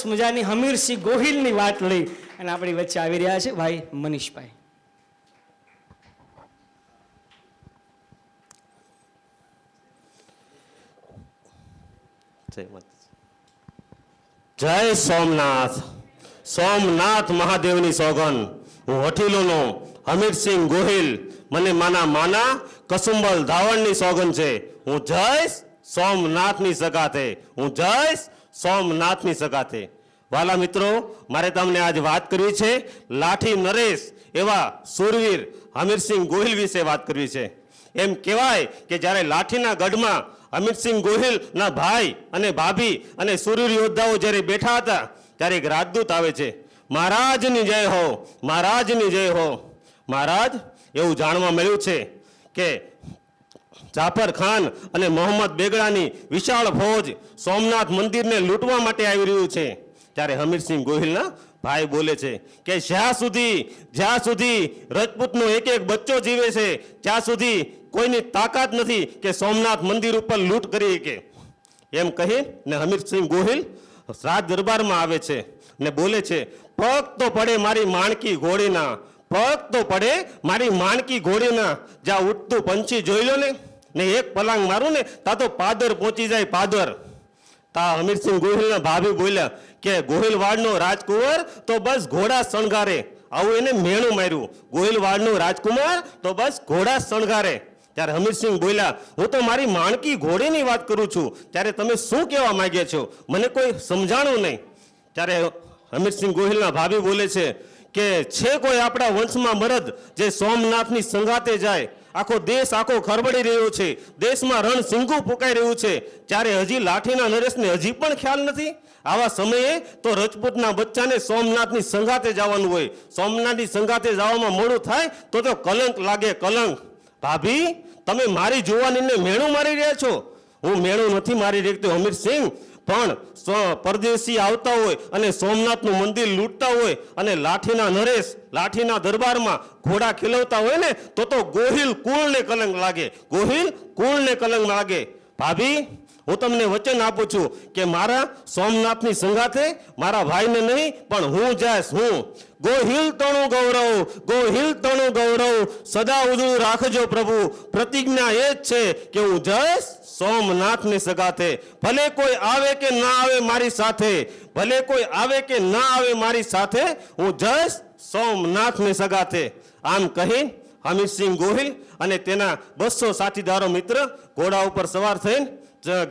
મજાની હમીરસિંહ ગોહિલની વાત લઈ અને આપણી વચ્ચે આવી રહ્યા છે ભાઈ મનીષભાઈ. જય સોમનાથ. સોમનાથ મહાદેવની સોગન. હું વઠીલોનો હમીરસિંહ ગોહિલ. મને માના કસુંબલ ધાવણની સોગન છે. હું જઈશ સોમનાથની સગાથે. હું જઈશ સોમનાથની સગાથે. વાલા મિત્રો, મારે તમને આજ વાત કરવી છે લાઠી નરેશ એવા સુરવીર હમીરસિંહ ગોહિલ વિશે વાત કરવી છે. એમ કહેવાય કે જ્યારે લાઠીના ગઢમાં હમીરસિંહ ગોહિલના ભાઈ અને ભાભી અને સુરવીર યોદ્ધાઓ જ્યારે બેઠા હતા ત્યારે એક રાજદૂત આવે છે. મહારાજની જય હો, મહારાજની જય હો. મહારાજ, એવું જાણવા મળ્યું છે કે જાફર ખાન અને મોહમ્મદ બેગડાની વિશાળ ફૌજ સોમનાથ મંદિરને લૂંટવા માટે આવી રહ્યું છે. ત્યારે હમીરસિંહ ગોહિલના ભાઈ બોલે છે કે જ્યાં સુધી રજપૂતનો એક એક બચ્ચો જીવે છે ત્યાં સુધી કોઈની તાકાત નથી કે સોમનાથ મંદિર ઉપર લૂંટ કરી શકે. એમ કહી ને હમીરસિંહ ગોહિલ રાજ દરબારમાં આવે છે ને બોલે છે, પગ તો પડે મારી માણકી ઘોડીના, પગ તો પડે મારી માણકી ઘોડીના. જ્યાં ઉઠતું પંછી જોઈ લો ને એક પલાંગ મારું ને તા તો પાદર પહોંચી જાય પાદર. તા હમીરસિંહ ગોહિલના ભાભી બોલ્યા કે ગોહિલવાડનો રાજકુંવર તો બસ ઘોડા શણગારે. આવું એને મેણું માર્યું, ગોહિલવાડનો રાજકુમાર તો બસ ઘોડા શણગારે. ત્યારે હમીરસિંહ બોલ્યા, હું તો મારી માણકી ઘોડીની વાત કરું છું, ત્યારે તમે શું કહેવા માંગ્યા છો, મને કોઈ સમજાણું નહીં. ત્યારે હમીરસિંહ ગોહિલના ભાભી બોલે છે કે કોઈ આપણા વંશમાં મરદ જે સોમનાથની સંગાતે જાય. આખો દેશ આખો ખરબડી રહ્યો છે, દેશમાં રણસિંગું ફૂંકાઈ રહ્યું છે, ત્યારે હજી લાઠીના નરેશને હજી પણ ખ્યાલ નથી. આવા સમયે તો રજપૂતના બચ્ચાને સોમનાથની સંગાતે જવાનું હોય. સોમનાથની સંગાતે જવામાં મોડું થાય તો કલંક લાગે, કલંક. ભાભી, તમે મારી જુવાનીને મેણું મારી રહ્યા છો. હું મેણું નથી મારી રહેતો હમીરસિંહ, પણ પરદેશી આવતા હોય અને સોમનાથનું મંદિર લૂંટતા હોય અને લાઠીના નરેશ લાઠીના દરબારમાં ઘોડા ખીલવતા હોય ને તો ગોહિલ કુળને કલંક લાગે, ગોહિલ કુળને કલંક લાગે. ભાભી, હું તમને વચન આપું છું કે મારા સોમનાથની સંગાથે મારા ભાઈને નહીં પણ હું જઈશ. હું ગોહિલ તણું ગૌરવ, ગોહિલ તણું ગૌરવ સદા ઉજળું રાખજો પ્રભુ. પ્રતિજ્ઞા એ જ છે કે હું જઈશ સોમનાથની સગાથે. ભલે કોઈ આવે કે ના આવે મારી સાથે, ભલે કોઈ આવે કે ના આવે મારી સાથે, હું જઈશ સોમનાથની સગાથે. આમ કહી હમીરસિંહ ગોહિલ અને તેના 200 સાથીદારો મિત્ર ઘોડા ઉપર સવાર થઈને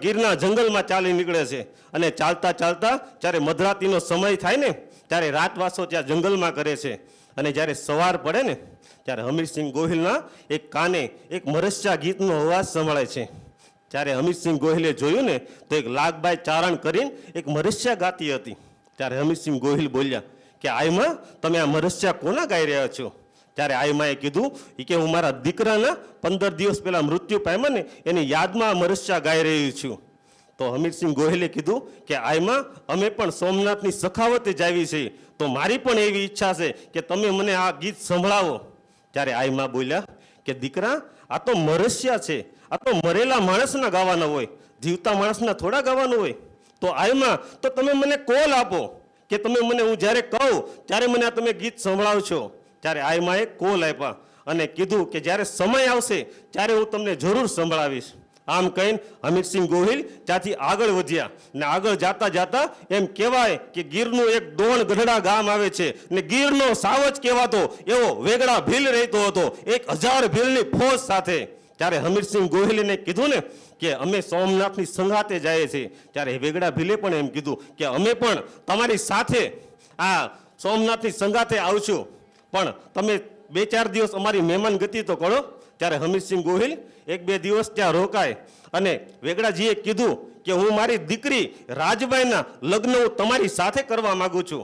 ગીરના જંગલમાં ચાલી નીકળે છે. અને ચાલતા ચાલતા જ્યારે મધરાતીનો સમય થાય ને ત્યારે રાતવાસો ત્યાં જંગલમાં કરે છે. અને જ્યારે સવાર પડે ને ત્યારે હમીરસિંહ ગોહિલના એક કાને એક મરસ્યા ગીતનો અવાજ સંભળાય છે. ત્યારે હમીરસિંહ ગોહિલે જોયું ને તો એક લાગબાઈ ચારણ કરીને એક મરસ્યા ગાતી હતી. ત્યારે હમીરસિંહ ગોહિલ બોલ્યા કે આઈમાં તમે આ મરસ્યા કોના ગાઈ રહ્યા છો? ત્યારે આઈમાએ કીધું કે હું મારા દીકરાના 15 દિવસ પહેલા મૃત્યુ પામ્યા ને એની યાદમાં મરસ્યા ગાઈ રહી છું. તો હમીરસિંહ ગોહિલે કીધું કે આઈમાં અમે પણ સોમનાથની સખાવતે જ આવી છીએ, તો મારી પણ એવી ઈચ્છા છે કે તમે મને આ ગીત સંભળાવો. ત્યારે આઈમા બોલ્યા કે દીકરા, આ તો મરસ્યા છે, આ તો મરેલા માણસના ગાવાના હોય, જીવતા માણસના થોડા ગાવાનું હોય. તો આઈમા, તો તમે મને કોલ આપો કે તમે મને હું જ્યારે કહું ત્યારે મને આ તમે ગીત સંભળાવશો. ત્યારે આઈમાએ કોલ આપ્યા અને કીધું કે જ્યારે સમય આવશે ત્યારે હું તમને જરૂર સંભળાવીશ. આમ કહીને હમીરસિંહ ગોહિલ ત્યાંથી આગળ વધ્યા ને આગળ જાતા જાતા એમ કહેવાય કે ગીરનું એક દોણ ગઢડા ગામ આવે છે ને ગીરનો સાવજ કહેવાતો એવો વેગડા ભીલ રહેતો હતો 1000 ભીલની ફોજ સાથે. ત્યારે હમીરસિંહ ગોહિલને કીધું ને કે અમે સોમનાથની સંગાતે જઈએ છીએ. ત્યારે વેગડા ભીલે પણ એમ કીધું કે અમે પણ તમારી સાથે આ સોમનાથની સંગાતે આવશું, પણ તમે 2-4 દિવસ અમારી મહેમાન ગતિ તો કરો. ત્યારે હમીરસિંહ ગોહિલ 1-2 દિવસ ત્યાં રોકાય અને વેગડાજીએ કીધું કે હું મારી દીકરી રાજબાઈના લગ્ન હું તમારી સાથે કરવા માંગુ છું.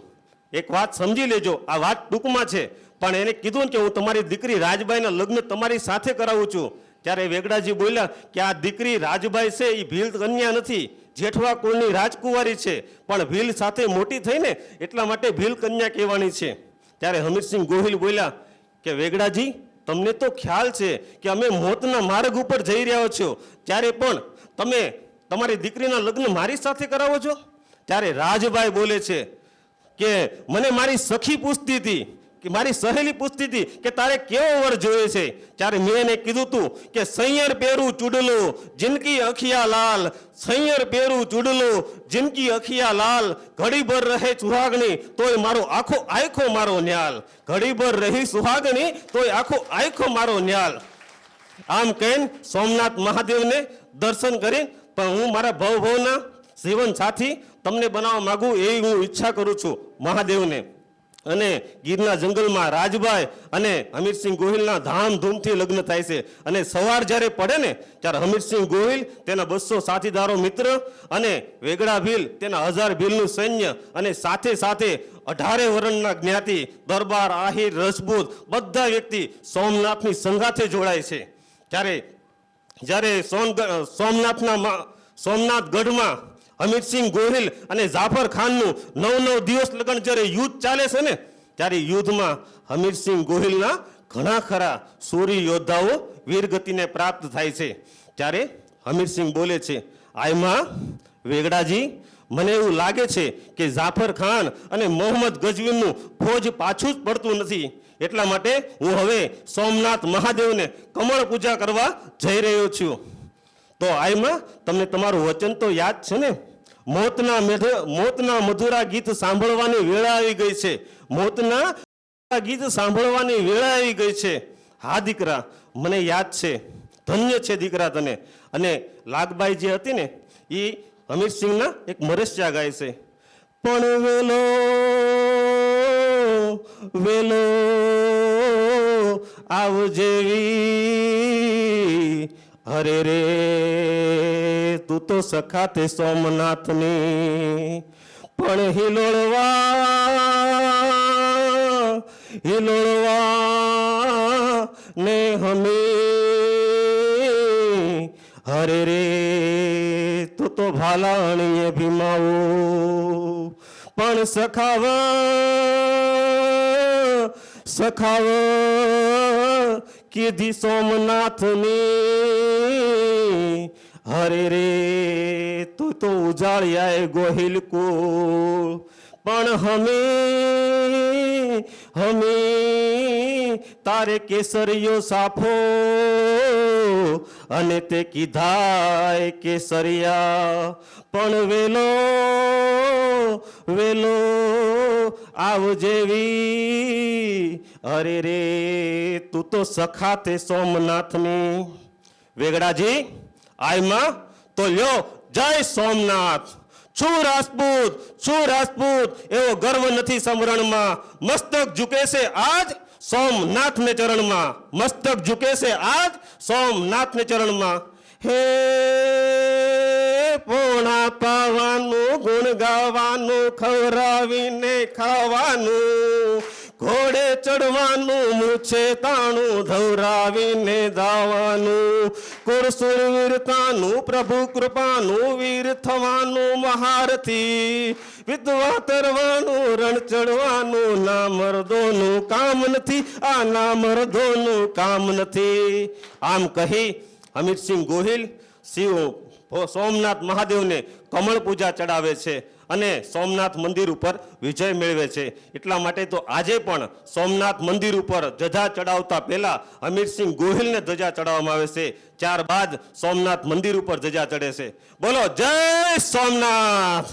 એક વાત સમજી લેજો, આ વાત ટૂંકમાં છે, પણ એને કીધું કે હું તમારી દીકરી રાજબાઈના લગ્ન તમારી સાથે કરાવું છું. ત્યારે વેગડાજી બોલ્યા કે આ દીકરી રાજબાઈ છે એ ભીલ કન્યા નથી, જેઠવા કુળની રાજકુંવારી છે, પણ ભીલ સાથે મોટી થઈને એટલા માટે ભીલ કન્યા કહેવાની છે. ત્યારે હમીરસિંહ ગોહિલ બોલ્યા કે વેગડાજી, તમને તો ખ્યાલ છે કે અમે મોતના માર્ગ ઉપર જઈ રહ્યા છો, ત્યારે પણ તમે તમારી દીકરીના લગ્ન મારી સાથે કરાવો છો. ત્યારે રાજભાઈ બોલે છે કે મને મારી સખી પૂછતી હતી કે મારી સહેલી પૂછતી હતી કે તારે કેવો વર જોઈએ છે. ત્યારે મેં એને કીધું તું કે સૈયર પહેરું ચૂડલો જિનકી અખિયા લાલ, સૈયર પહેરું ચૂડલો જિનકી અખિયા લાલ, ઘડીભર રહે સુહાગણી તોય મારો આખો આયખો મારો ન્યાલ, ઘડીભર રહી સુહાગણી તોય આખો આયખો મારો ન્યાલ. આમ કહીને સોમનાથ મહાદેવને દર્શન કરી પણ હું મારા ભવના જીવન સાથી તમને બનાવવા માંગુ એવી હું ઈચ્છા કરું છું મહાદેવને. અને ગીરના જંગલમાં રાજભાઈ અને હમીરસિંહ ગોહિલના ધામધૂમથી લગ્ન થાય છે. અને સવાર જ્યારે પડે ને ત્યારે હમીરસિંહ ગોહિલ તેના 200 સાથીદારો મિત્ર અને વેગડા ભીલ તેના 1000 ભીલનું સૈન્ય અને સાથે સાથે 18 વર્ણના જ્ઞાતિ દરબાર આહિર રજપૂત બધા વ્યક્તિ સોમનાથની સંગાથે જોડાય છે. જ્યારે સોમનાથ ગઢમાં હમીરસિંહ ગોહિલ અને જાફર ખાનનું 9 દિવસ લગન જ્યારે યુદ્ધ ચાલે છે ને ત્યારે યુદ્ધમાં હમીરસિંહ ગોહિલના ઘણા ખરા સૂરી યોદ્ધાઓ વીરગતિને પ્રાપ્ત થાય છે. ત્યારે હમીરસિંહ બોલે છે, આયમાં વેગડાજી, મને એવું લાગે છે કે જાફર ખાન અને મોહમ્મદ ગજવીનું ફોજ પાછું જ પડતું નથી. એટલા માટે હું હવે સોમનાથ મહાદેવને કમળ પૂજા કરવા જઈ રહ્યો છું. તો આયમાં તમને તમારું વચન તો યાદ છે ને, મોતના મધુરા ગીત સાંભળવાની વેળા આવી ગઈ છે, મોતના ગીત સાંભળવાની વેળા આવી ગઈ છે. હા દીકરા, મને યાદ છે, ધન્ય છે દીકરા તને. અને લાગબાઈ જે હતી ને એ હમીરસિંહના એક મરસિયા ગાય છે, પણ વેલો વેલો આવજેવી, અરે રે તું તો સખાતે સોમનાથની, પણ હિલોળવા ને હમી, અરે રે તું તો ભાલાણીએ ભીમાવો, પણ સખાવ કીધી સોમનાથની, હરે રે તું તો ઉજાળ્યાએ ગોહિલ કુળ, પણ હમે તારે કેસરીયો સાફો, અને તે કીધાય કેસરિયા, પણ વેલો આવજેવી, અરે રે તું તો સખાતે સોમનાથની. વેગડાજી, આયમાં તો લ્યો જય સોમનાથ. છું રાજપૂત એવો ગર્વ નથી સમરણમાં, મસ્તક ઝુકે છે આજ સોમનાથને ચરણમાં, મસ્તક ઝુકે છે આજ સોમનાથને ચરણમાં. હે પોણા પાવાનું, ગુણ ગાવાનું, ખવરાવીને ખાવાનું, ઘોડે ચડવાનું, મૂછે તાણું, ધવરાવીને દાવાનું, કુરસુર વીરતાનું, પ્રભુ કૃપાનું, વીર થવાનું મહારથી, વિધવા તરવાનું, રણ ચડવાનું, ના મર્દોનું કામ નથી, આ ના મર્દોનું કામ નથી. આમ કહી હમીરસિંહ ગોહિલ સોમનાથ મહાદેવને કમળ પૂજા ચડાવે છે અને સોમનાથ મંદિર ઉપર વિજય મેળવે છે. એટલા માટે તો આજે પણ સોમનાથ મંદિર ઉપર ધજા ચડાવતા પહેલા હમીરસિંહ ગોહિલને ધજા ચડાવવામાં આવે છે, ત્યારબાદ સોમનાથ મંદિર ઉપર ધજા ચડે છે. બોલો જય સોમનાથ.